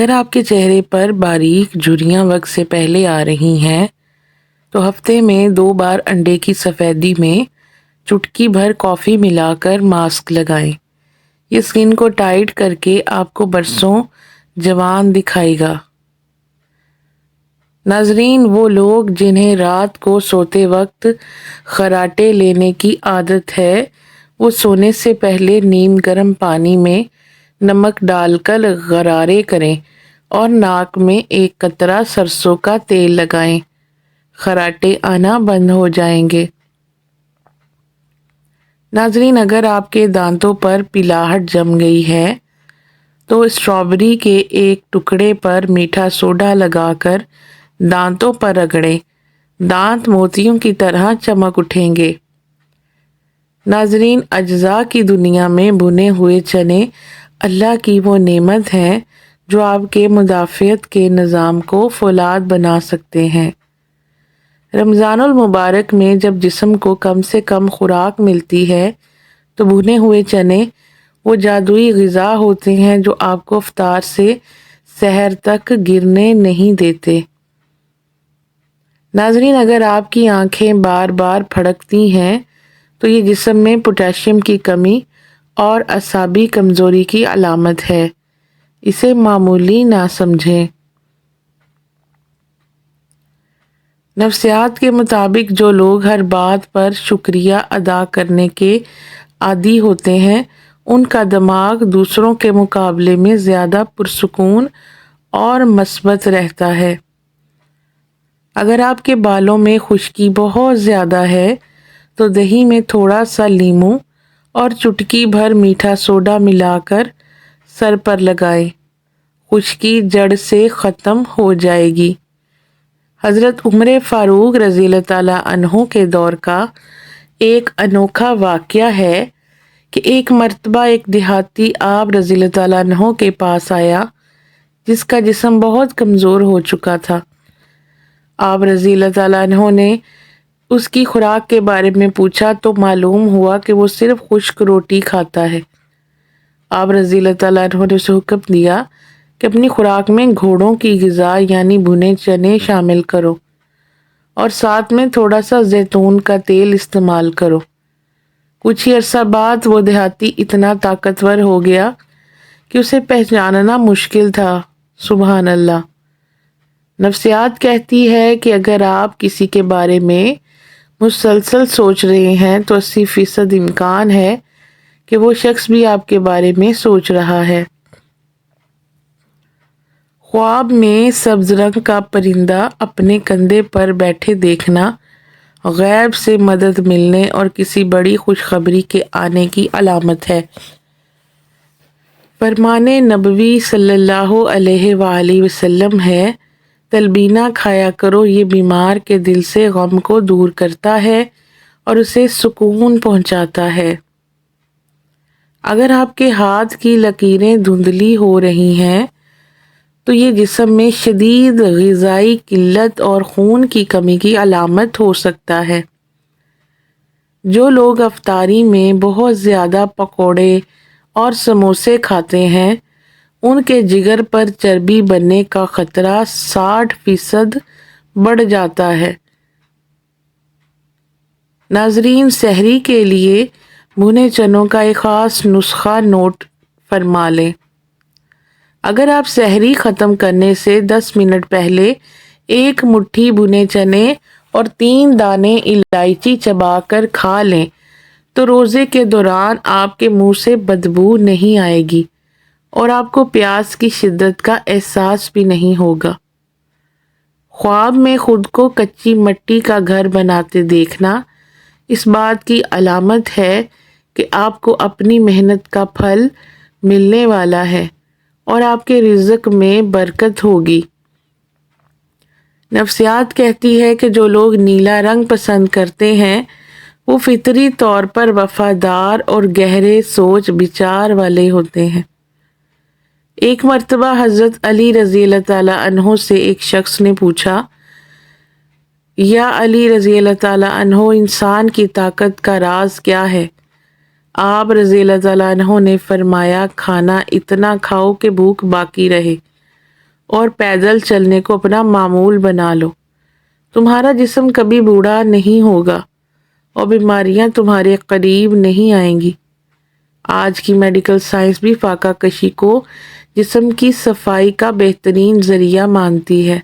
اگر آپ کے چہرے پر باریک جھریاں وقت سے پہلے آ رہی ہیں تو ہفتے میں 2 بار انڈے کی سفیدی میں چٹکی بھر کافی ملا کر ماسک لگائیں۔ یہ اسکن کو ٹائٹ کر کے آپ کو برسوں جوان دکھائے گا۔ ناظرین، وہ لوگ جنہیں رات کو سوتے وقت خراٹے لینے کی عادت ہے وہ سونے سے پہلے نیم گرم پانی میں نمک ڈال کر غرارے کریں اور ناک میں 1 قطرہ سرسوں کا تیل لگائیں۔ خراٹے آنا بند ہو جائیں گے۔ ناظرین، اگر آپ کے دانتوں پر پلاہٹ جم گئی ہے تو اسٹرابیری کے 1 ٹکڑے پر میٹھا سوڈا لگا کر دانتوں پر رگڑیں۔ دانت موتیوں کی طرح چمک اٹھیں گے۔ ناظرین، اجزاء کی دنیا میں بھنے ہوئے چنے اللہ کی وہ نعمت ہے جو آپ کے مدافعت کے نظام کو فولاد بنا سکتے ہیں۔ رمضان المبارک میں جب جسم کو کم سے کم خوراک ملتی ہے تو بھنے ہوئے چنے وہ جادوئی غذا ہوتے ہیں جو آپ کو افطار سے سحر تک گرنے نہیں دیتے۔ ناظرین، اگر آپ کی آنکھیں بار بار پھڑکتی ہیں تو یہ جسم میں پوٹاشیم کی کمی اور اعصابی کمزوری کی علامت ہے۔ اسے معمولی نہ سمجھیں۔ نفسیات کے مطابق جو لوگ ہر بات پر شکریہ ادا کرنے کے عادی ہوتے ہیں ان کا دماغ دوسروں کے مقابلے میں زیادہ پرسکون اور مثبت رہتا ہے۔ اگر آپ کے بالوں میں خشکی بہت زیادہ ہے تو دہی میں تھوڑا سا لیموں اور چٹکی بھر میٹھا سوڈا ملا کر سر پر لگائیں۔ خشکی جڑ سے ختم ہو جائے گی۔ حضرت عمر فاروق رضی اللہ تعالیٰ عنہ کے دور کا ایک انوکھا واقعہ ہے کہ ایک مرتبہ ایک دیہاتی آپ رضی اللہ تعالیٰ عنہ کے پاس آیا جس کا جسم بہت کمزور ہو چکا تھا۔ آپ رضی اللہ تعالیٰ عنہ نے اس کی خوراک کے بارے میں پوچھا تو معلوم ہوا کہ وہ صرف خشک روٹی کھاتا ہے۔ آپ رضی اللہ تعالیٰ عنہ نے اسے حکم دیا کہ اپنی خوراک میں گھوڑوں کی غذا یعنی بھنے چنے شامل کرو اور ساتھ میں تھوڑا سا زیتون کا تیل استعمال کرو۔ کچھ ہی عرصہ بعد وہ دیہاتی اتنا طاقتور ہو گیا کہ اسے پہچاننا مشکل تھا۔ سبحان اللہ۔ نفسیات کہتی ہے کہ اگر آپ کسی کے بارے میں مسلسل سوچ رہے ہیں تو 80% امکان ہے کہ وہ شخص بھی آپ کے بارے میں سوچ رہا ہے۔ خواب میں سبز رنگ کا پرندہ اپنے کندھے پر بیٹھے دیکھنا غیب سے مدد ملنے اور کسی بڑی خوشخبری کے آنے کی علامت ہے۔ فرمان نبوی صلی اللہ علیہ وآلہ وسلم ہے، تلبینہ کھایا کرو، یہ بیمار کے دل سے غم کو دور کرتا ہے اور اسے سکون پہنچاتا ہے۔ اگر آپ کے ہاتھ کی لکیریں دھندلی ہو رہی ہیں تو یہ جسم میں شدید غذائی قلت اور خون کی کمی کی علامت ہو سکتا ہے۔ جو لوگ افطاری میں بہت زیادہ پکوڑے اور سموسے کھاتے ہیں ان کے جگر پر چربی بننے کا خطرہ 60% بڑھ جاتا ہے۔ ناظرین، سحری کے لیے بھنے چنوں کا ایک خاص نسخہ نوٹ فرما لیں۔ اگر آپ سحری ختم کرنے سے 10 منٹ پہلے 1 مٹھی بھنے چنے اور 3 دانے الائچی چبا کر کھا لیں تو روزے کے دوران آپ کے منہ سے بدبو نہیں آئے گی اور آپ کو پیاس کی شدت کا احساس بھی نہیں ہوگا۔ خواب میں خود کو کچی مٹی کا گھر بناتے دیکھنا اس بات کی علامت ہے کہ آپ کو اپنی محنت کا پھل ملنے والا ہے اور آپ کے رزق میں برکت ہوگی۔ نفسیات کہتی ہے کہ جو لوگ نیلا رنگ پسند کرتے ہیں وہ فطری طور پر وفادار اور گہرے سوچ بچار والے ہوتے ہیں۔ ایک مرتبہ حضرت علی رضی اللہ تعالیٰ عنہ سے ایک شخص نے پوچھا، یا علی رضی اللہ تعالیٰ عنہ، انسان کی طاقت کا راز کیا ہے؟ آپ رضی اللہ تعالیٰ عنہ نے فرمایا، کھانا اتنا کھاؤ کہ بھوک باقی رہے اور پیدل چلنے کو اپنا معمول بنا لو۔ تمہارا جسم کبھی بوڑھا نہیں ہوگا اور بیماریاں تمہارے قریب نہیں آئیں گی۔ آج کی میڈیکل سائنس بھی فاقہ کشی کو جسم کی صفائی کا بہترین ذریعہ مانتی ہے۔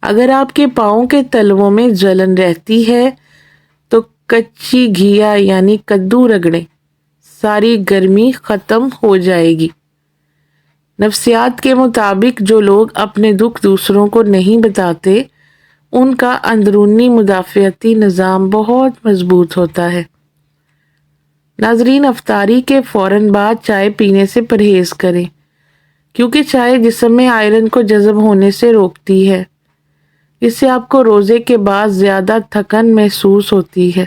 اگر آپ کے پاؤں کے تلووں میں جلن رہتی ہے تو کچی گھیا یعنی کدو رگڑیں، ساری گرمی ختم ہو جائے گی۔ نفسیات کے مطابق جو لوگ اپنے دکھ دوسروں کو نہیں بتاتے ان کا اندرونی مدافعتی نظام بہت مضبوط ہوتا ہے۔ ناظرین، افطاری کے فوراً بعد چائے پینے سے پرہیز کریں کیونکہ چائے جسم میں آئرن کو جذب ہونے سے روکتی ہے، اس سے آپ کو روزے کے بعد زیادہ تھکن محسوس ہوتی ہے۔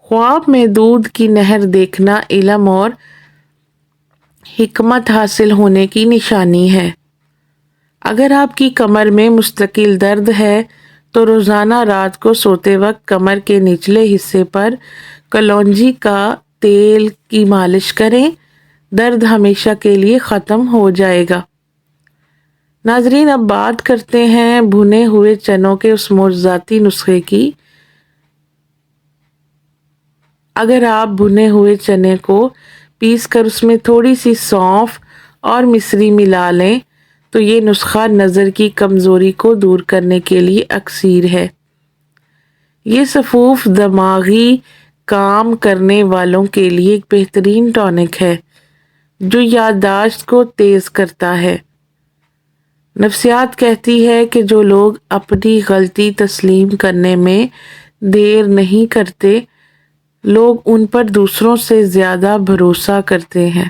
خواب میں دودھ کی نہر دیکھنا علم اور حکمت حاصل ہونے کی نشانی ہے۔ اگر آپ کی کمر میں مستقل درد ہے تو روزانہ رات کو سوتے وقت کمر کے نچلے حصے پر کلونجی کا تیل کی مالش کریں، درد ہمیشہ کے لیے ختم ہو جائے گا۔ ناظرین، اب بات کرتے ہیں بھنے ہوئے چنوں کے اس معجزاتی نسخے کی۔ اگر آپ بھنے ہوئے چنے کو پیس کر اس میں تھوڑی سی سونف اور مصری ملا لیں تو یہ نسخہ نظر کی کمزوری کو دور کرنے کے لیے اکسیر ہے۔ یہ سفوف دماغی کام کرنے والوں کے لیے ایک بہترین ٹونک ہے جو یادداشت کو تیز کرتا ہے۔ نفسیات کہتی ہے کہ جو لوگ اپنی غلطی تسلیم کرنے میں دیر نہیں کرتے، لوگ ان پر دوسروں سے زیادہ بھروسہ کرتے ہیں۔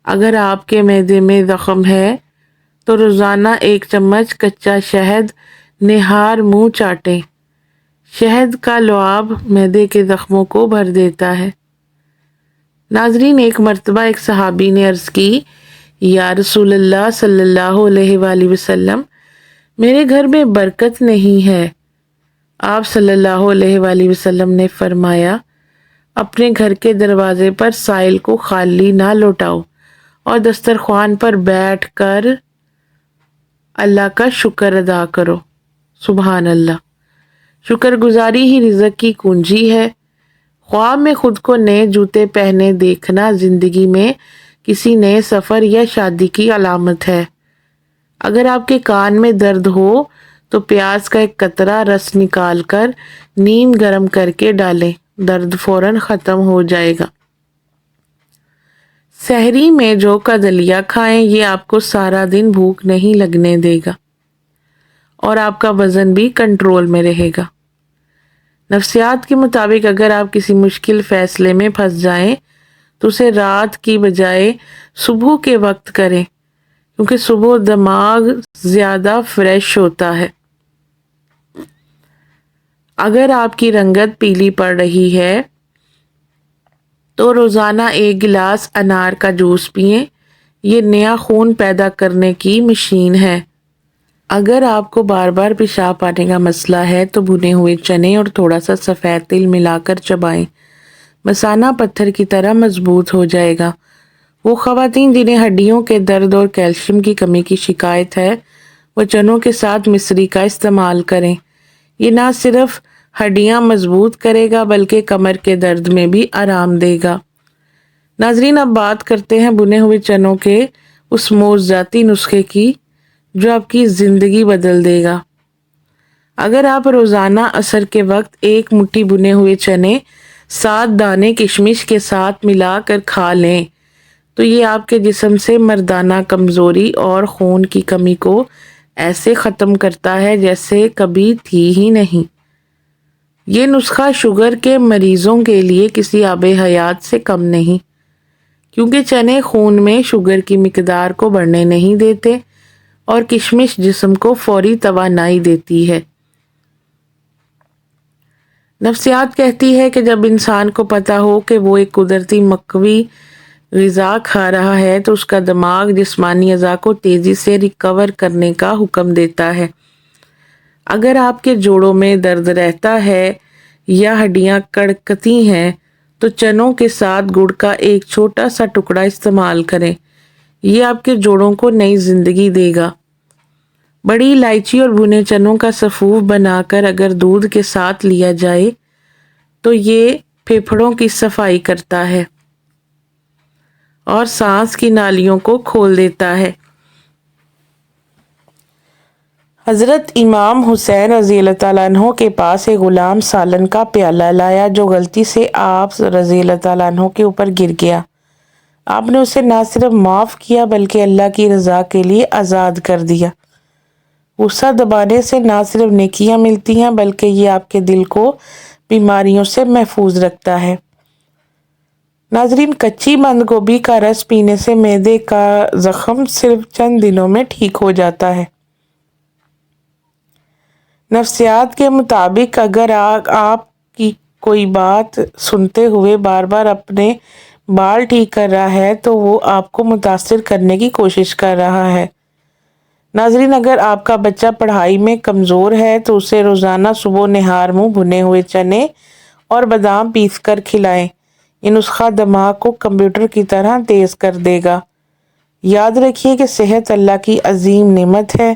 اگر آپ کے معدے میں زخم ہے تو روزانہ 1 چمچ کچا شہد نہار منہ چاٹیں۔ شہد کا لعاب معدے کے زخموں کو بھر دیتا ہے۔ ناظرین، ایک مرتبہ ایک صحابی نے عرض کی، یا رسول اللہ صلی اللہ علیہ وآلہ وسلم، میرے گھر میں برکت نہیں ہے۔ آپ صلی اللہ علیہ وآلہ وسلم نے فرمایا، اپنے گھر کے دروازے پر سائل کو خالی نہ لوٹاؤ اور دسترخوان پر بیٹھ کر اللہ کا شکر ادا کرو۔ سبحان اللہ، شکر گزاری ہی رزق کی کنجی ہے۔ خواب میں خود کو نئے جوتے پہنے دیکھنا زندگی میں کسی نئے سفر یا شادی کی علامت ہے۔ اگر آپ کے کان میں درد ہو تو پیاز کا ایک قطرہ رس نکال کر نیم گرم کر کے ڈالیں، درد فوراً ختم ہو جائے گا۔ سحری میں جو کا دلیا کھائیں، یہ آپ کو سارا دن بھوک نہیں لگنے دے گا اور آپ کا وزن بھی کنٹرول میں رہے گا۔ نفسیات کے مطابق اگر آپ کسی مشکل فیصلے میں پھنس جائیں تو اسے رات کی بجائے صبح کے وقت کریں کیونکہ صبح دماغ زیادہ فریش ہوتا ہے۔ اگر آپ کی رنگت پیلی پڑ رہی ہے تو روزانہ 1 گلاس انار کا جوس پئیں، یہ نیا خون پیدا کرنے کی مشین ہے۔ اگر آپ کو بار بار پیشاب آنے کا مسئلہ ہے تو بھنے ہوئے چنے اور تھوڑا سا سفید تل ملا کر چبائیں، مثانہ پتھر کی طرح مضبوط ہو جائے گا۔ وہ خواتین جنہیں ہڈیوں کے درد اور کیلشیم کی کمی کی شکایت ہے وہ چنوں کے ساتھ مصری کا استعمال کریں۔ یہ نہ صرف ہڈیاں مضبوط کرے گا بلکہ کمر کے درد میں بھی آرام دے گا۔ ناظرین، اب بات کرتے ہیں بھنے ہوئے چنوں کے اس معجزاتی نسخے کی جو آپ کی زندگی بدل دے گا۔ اگر آپ روزانہ عصر کے وقت 1 مٹھی بھنے ہوئے چنے 7 دانے کشمش کے ساتھ ملا کر کھا لیں تو یہ آپ کے جسم سے مردانہ کمزوری اور خون کی کمی کو ایسے ختم کرتا ہے جیسے کبھی تھی ہی نہیں۔ یہ نسخہ شوگر کے مریضوں کے لیے کسی آب حیات سے کم نہیں، کیونکہ چنے خون میں شوگر کی مقدار کو بڑھنے نہیں دیتے اور کشمش جسم کو فوری توانائی دیتی ہے۔ نفسیات کہتی ہے کہ جب انسان کو پتہ ہو کہ وہ ایک قدرتی مقوی غذا کھا رہا ہے تو اس کا دماغ جسمانی اعضاء کو تیزی سے ریکور کرنے کا حکم دیتا ہے۔ اگر آپ کے جوڑوں میں درد رہتا ہے یا ہڈیاں کڑکتی ہیں تو چنوں کے ساتھ گڑ کا ایک چھوٹا سا ٹکڑا استعمال کریں، یہ آپ کے جوڑوں کو نئی زندگی دے گا۔ بڑی الائچی اور بھنے چنوں کا سفوف بنا کر اگر دودھ کے ساتھ لیا جائے تو یہ پھیپھڑوں کی صفائی کرتا ہے اور سانس کی نالیوں کو کھول دیتا ہے۔ حضرت امام حسین رضی اللہ تعالیٰ عنہ کے پاس ایک غلام سالن کا پیالہ لایا جو غلطی سے آپ رضی اللہ تعالیٰ عنہ کے اوپر گر گیا۔ آپ نے اسے نہ صرف معاف کیا بلکہ اللہ کی رضا کے لیے آزاد کر دیا۔ غصہ دبانے سے نہ صرف نیکیاں ملتی ہیں بلکہ یہ آپ کے دل کو بیماریوں سے محفوظ رکھتا ہے۔ ناظرین، کچی بند گوبھی کا رس پینے سے معدے کا زخم صرف چند دنوں میں ٹھیک ہو جاتا ہے۔ نفسیات کے مطابق اگر آپ کی کوئی بات سنتے ہوئے بار بار اپنے بال ٹھیک کر رہا ہے تو وہ آپ کو متاثر کرنے کی کوشش کر رہا ہے۔ ناظرین، اگر آپ کا بچہ پڑھائی میں کمزور ہے تو اسے روزانہ صبح نہار منہ بھنے ہوئے چنے اور بادام پیس کر کھلائیں۔ یہ نسخہ دماغ کو کمپیوٹر کی طرح تیز کر دے گا۔ یاد رکھیے کہ صحت اللہ کی عظیم نعمت ہے۔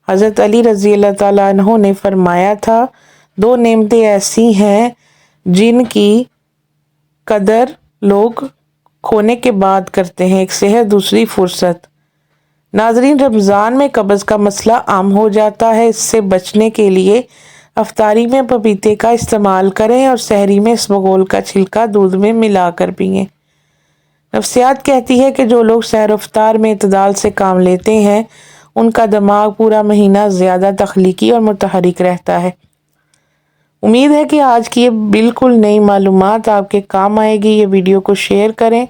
حضرت علی رضی اللہ تعالیٰ عنہ نے فرمایا تھا، دو نعمتیں ایسی ہیں جن کی قدر لوگ کھونے کے بعد کرتے ہیں، ایک صحت، دوسری فرصت۔ ناظرین، رمضان میں قبض کا مسئلہ عام ہو جاتا ہے۔ اس سے بچنے کے لیے افطاری میں پپیتے کا استعمال کریں اور سحری میں اسبگول کا چھلکا دودھ میں ملا کر پئیں۔ نفسیات کہتی ہے کہ جو لوگ سحر و افطار میں اعتدال سے کام لیتے ہیں ان کا دماغ پورا مہینہ زیادہ تخلیقی اور متحرک رہتا ہے۔ امید ہے کہ آج کی یہ بالکل نئی معلومات آپ کے کام آئے گی۔ یہ ویڈیو کو شیئر کریں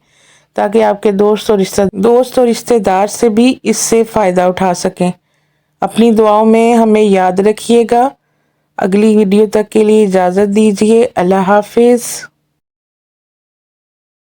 تاکہ آپ کے دوست اور رشتہ دار سے بھی اس سے فائدہ اٹھا سکیں۔ اپنی دعاؤں میں ہمیں یاد رکھیے گا۔ اگلی ویڈیو تک کے لیے اجازت دیجیے۔ اللہ حافظ۔